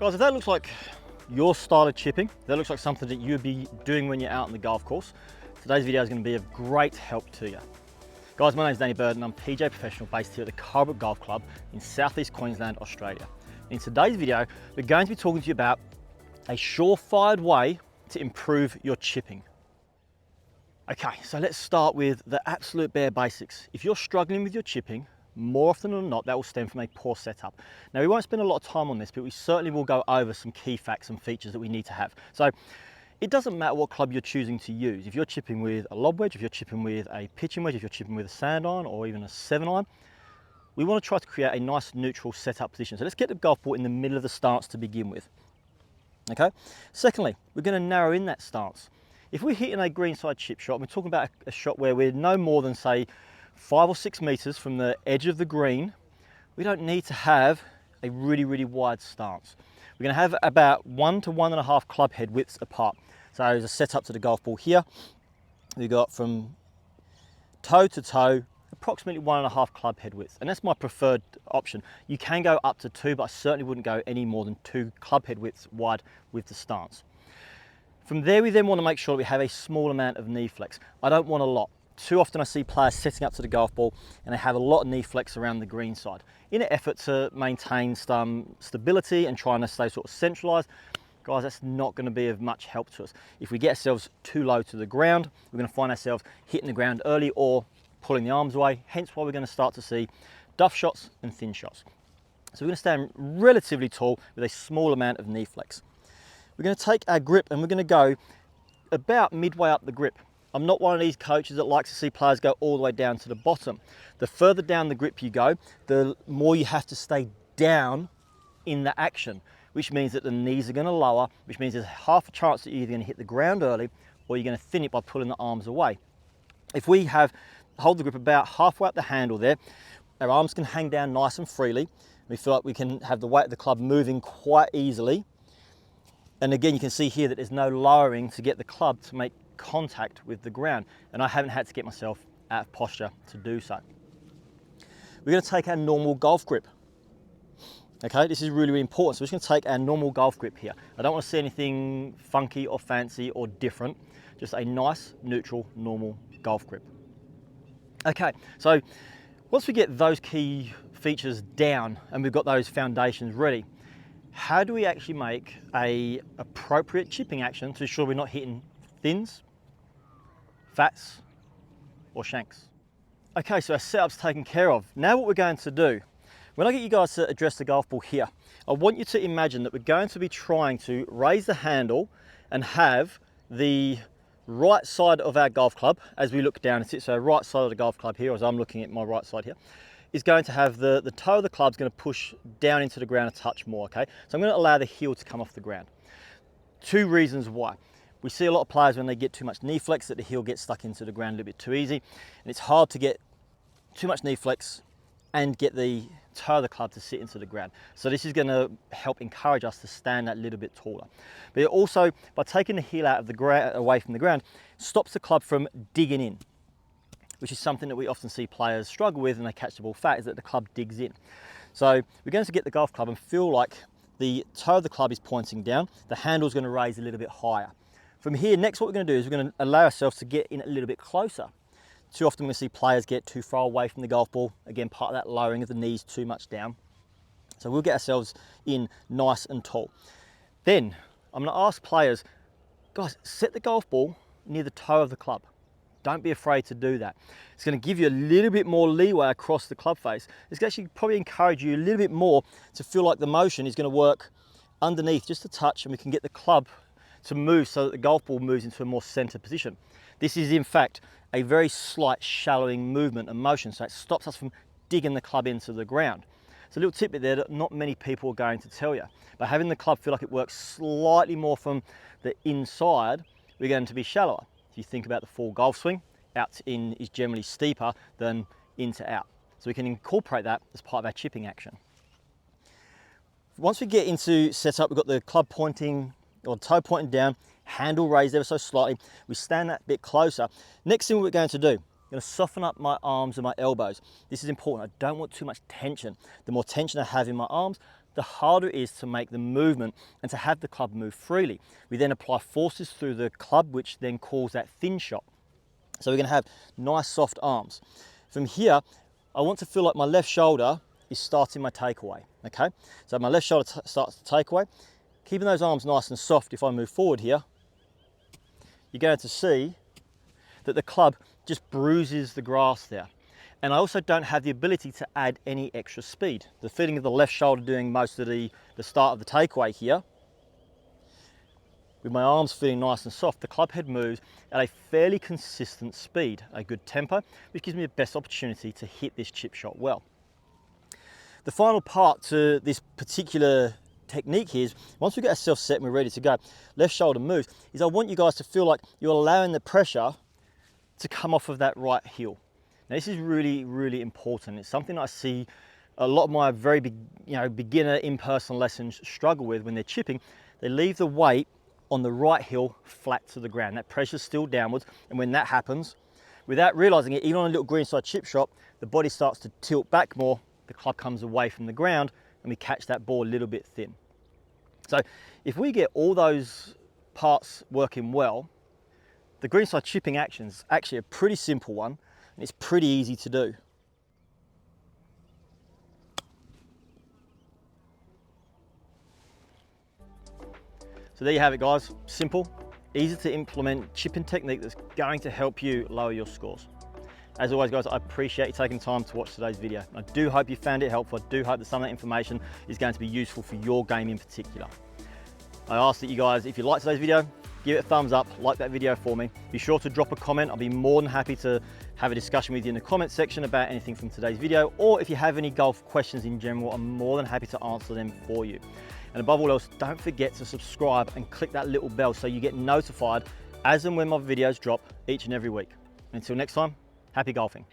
Guys, if that looks like your style of chipping, that looks like something that you'd be doing when you're out on the golf course, today's video is going to be of great help to you. Guys, my name's Danny Bird and I'm PJ Professional based here at the Culbrook Golf Club in southeast Queensland, Australia. In today's video, we're going to be talking to you about a surefire way to improve your chipping. Okay, so let's start with the absolute bare basics. If you're struggling with your chipping, more often than not, that will stem from a poor setup. Now, we won't spend a lot of time on this, but we certainly will go over some key facts and features that we need to have. So it doesn't matter what club you're choosing to use. If you're chipping with a lob wedge, if you're chipping with a pitching wedge, if you're chipping with a sand iron or even a 7-iron, we want to try to create a nice neutral setup position. So let's get the golf ball in the middle of the stance to begin with. Okay. Secondly, we're going to narrow in that stance. If we're hitting a greenside chip shot, we're talking about a shot where we're no more than, say, 5 or 6 meters from the edge of the green. We don't need to have a really wide stance. We're going to have about 1 to 1.5 club head widths apart. So as a setup to the golf ball here, we've got from toe to toe, approximately 1.5 club head widths. And that's my preferred option. You can go up to 2, but I certainly wouldn't go any more than 2 club head widths wide with the stance. From there, we then want to make sure that we have a small amount of knee flex. I don't want a lot. Too often I see players setting up to the golf ball and they have a lot of knee flex around the green side in an effort to maintain some stability and trying to stay sort of centralized. Guys, that's not going to be of much help to us. If we get ourselves too low to the ground, we're going to find ourselves hitting the ground early or pulling the arms away, hence why we're going to start to see duff shots and thin shots. So we're going to stand relatively tall with a small amount of knee flex. We're going to take our grip and we're going to go about midway up the grip. I'm not one of these coaches that likes to see players go all the way down to the bottom. The further down the grip you go, the more you have to stay down in the action, which means that the knees are going to lower, which means there's half a chance that you're either going to hit the ground early or you're going to thin it by pulling the arms away. If we hold the grip about halfway up the handle there, our arms can hang down nice and freely. We feel like we can have the weight of the club moving quite easily. And again, you can see here that there's no lowering to get the club to make contact with the ground, and I haven't had to get myself out of posture to do so. We're going to take our normal golf grip. Okay, this is really important. So we're just going to take our normal golf grip here. I don't want to see anything funky or fancy or different, just a nice, neutral, normal golf grip. Okay, so once we get those key features down and we've got those foundations ready, how do we actually make an appropriate chipping action to ensure we're not hitting thins, fats, or shanks? Okay, so our setup's taken care of. Now what we're going to do, when I get you guys to address the golf ball here, I want you to imagine that we're going to be trying to raise the handle and have the right side of our golf club as we look down and sit. So right side of the golf club here, as I'm looking at my right side here, is going to have the toe of the club's going to push down into the ground a touch more, okay? So I'm going to allow the heel to come off the ground. 2 reasons why. We see a lot of players when they get too much knee flex that the heel gets stuck into the ground a little bit too easy. And it's hard to get too much knee flex and get the toe of the club to sit into the ground. So this is going to help encourage us to stand that little bit taller. But it also, by taking the heel out of the ground, away from the ground, stops the club from digging in, which is something that we often see players struggle with and they catch the ball fat, is that the club digs in. So we're going to get the golf club and feel like the toe of the club is pointing down, the handle is going to raise a little bit higher. From here, next what we're going to do is we're going to allow ourselves to get in a little bit closer. Too often we see players get too far away from the golf ball. Again, part of that lowering of the knees too much down. So we'll get ourselves in nice and tall. Then I'm going to ask players, guys, set the golf ball near the toe of the club. Don't be afraid to do that. It's going to give you a little bit more leeway across the club face. It's going to actually probably encourage you a little bit more to feel like the motion is going to work underneath just a touch, and we can get the club to move so that the golf ball moves into a more center position. This is in fact a very slight shallowing movement and motion, so it stops us from digging the club into the ground. It's a little tidbit there that not many people are going to tell you, but having the club feel like it works slightly more from the inside, we're going to be shallower. If you think about the full golf swing, out in is generally steeper than in to out. So we can incorporate that as part of our chipping action. Once we get into setup, we've got the club pointing, or toe pointing down, handle raised ever so slightly. We stand that bit closer. Next thing we're going to do, I'm going to soften up my arms and my elbows. This is important. I don't want too much tension. The more tension I have in my arms, the harder it is to make the movement and to have the club move freely. We then apply forces through the club, which then causes that thin shot. So we're going to have nice soft arms. From here, I want to feel like my left shoulder is starting my takeaway, okay? So my left shoulder starts the takeaway. Keeping those arms nice and soft, if I move forward here, you're going to see that the club just bruises the grass there. And I also don't have the ability to add any extra speed. The feeling of the left shoulder doing most of the start of the takeaway here, with my arms feeling nice and soft, the club head moves at a fairly consistent speed, a good tempo, which gives me the best opportunity to hit this chip shot well. The final part to this particular technique here is, once we get ourselves set and we're ready to go, left shoulder moves, is I want you guys to feel like you're allowing the pressure to come off of that right heel. Now this is really, really important. It's something I see a lot of my very beginner in-person lessons struggle with when they're chipping. They leave the weight on the right heel flat to the ground. That pressure's still downwards, and when that happens, without realizing it, even on a little greenside chip shot, the body starts to tilt back more, the club comes away from the ground, and we catch that ball a little bit thin. So if we get all those parts working well, the greenside chipping action's actually a pretty simple one, and it's pretty easy to do. So there you have it, guys. Simple, easy to implement chipping technique that's going to help you lower your scores. As always, guys, I appreciate you taking time to watch today's video. I do hope you found it helpful. I do hope that some of that information is going to be useful for your game in particular. I ask that you guys, if you liked today's video, give it a thumbs up, like that video for me. Be sure to drop a comment. I'll be more than happy to have a discussion with you in the comment section about anything from today's video, or if you have any golf questions in general, I'm more than happy to answer them for you. And above all else, don't forget to subscribe and click that little bell so you get notified as and when my videos drop each and every week. Until next time, happy golfing.